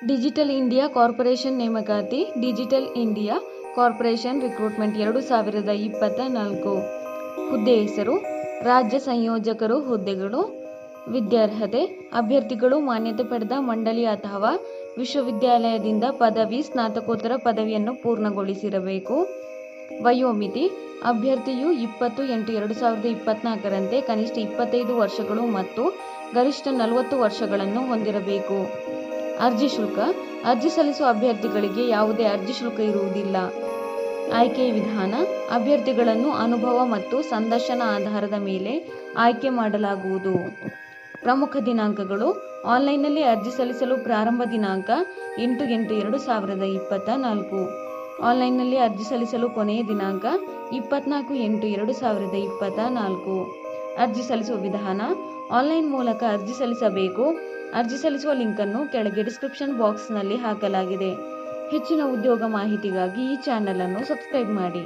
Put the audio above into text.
Digital India corporation ನೇಮಕಾತಿ. Digital India corporation recruitment 2024. ಹುದ್ದೆ ಹೆಸರು ರಾಜ್ಯ ಸಂಯೋಜಕರು. ಹುದ್ದೆಗಳು: ವಿದ್ಯಾರ್ಹತೆ: ಅಭ್ಯರ್ಥಿಗಳು ಮಾನ್ಯತೆ ಪಡೆದ ಮಂಡಳಿ ಅಥವಾ ವಿಶ್ವವಿದ್ಯಾಲಯದಿಂದ ಪದವಿ ಸ್ನಾತಕೋತ್ತರ ಪದವಿಯನ್ನು ಪೂರ್ಣಗೊಳಿಸಿರಬೇಕು. ವಯೋಮಿತಿ: ಅಭ್ಯರ್ಥಿಯು 20/8/2024 ಕನಿಷ್ಠ 25 ವರ್ಷಗಳು ಮತ್ತು ಗರಿಷ್ಠ 40 ವರ್ಷಗಳನ್ನು ಹೊಂದಿರಬೇಕು. ಅರ್ಜಿ ಶುಲ್ಕ: ಅರ್ಜಿ ಸಲ್ಲಿಸುವ ಅಭ್ಯರ್ಥಿಗಳಿಗೆ ಯಾವುದೇ ಅರ್ಜಿ ಶುಲ್ಕ ಇರುವುದಿಲ್ಲ. ಆಯ್ಕೆ ವಿಧಾನ: ಅಭ್ಯರ್ಥಿಗಳನ್ನು ಅನುಭವ ಮತ್ತು ಸಂದರ್ಶನ ಆಧಾರದ ಮೇಲೆ ಆಯ್ಕೆ ಮಾಡಲಾಗುವುದು. ಪ್ರಮುಖ ದಿನಾಂಕಗಳು: ಆನ್ಲೈನ್ನಲ್ಲಿ ಅರ್ಜಿ ಸಲ್ಲಿಸಲು ಪ್ರಾರಂಭ ದಿನಾಂಕ 8/8/2024. ಆನ್ಲೈನ್ನಲ್ಲಿ ಅರ್ಜಿ ಸಲ್ಲಿಸಲು ಕೊನೆಯ ದಿನಾಂಕ 24/8/2024. ಅರ್ಜಿ ಸಲ್ಲಿಸುವ ವಿಧಾನ: ಆನ್ಲೈನ್ ಮೂಲಕ ಅರ್ಜಿ ಸಲ್ಲಿಸಬೇಕು. ಅರ್ಜಿ ಸಲ್ಲಿಸುವ ಲಿಂಕನ್ನು ಕೆಳಗೆ ಡಿಸ್ಕ್ರಿಪ್ಷನ್ ಬಾಕ್ಸ್ನಲ್ಲಿ ಹಾಕಲಾಗಿದೆ. ಹೆಚ್ಚಿನ ಉದ್ಯೋಗ ಮಾಹಿತಿಗಾಗಿ ಈ ಚಾನೆಲ್ ಅನ್ನು ಸಬ್ಸ್ಕ್ರೈಬ್ ಮಾಡಿ.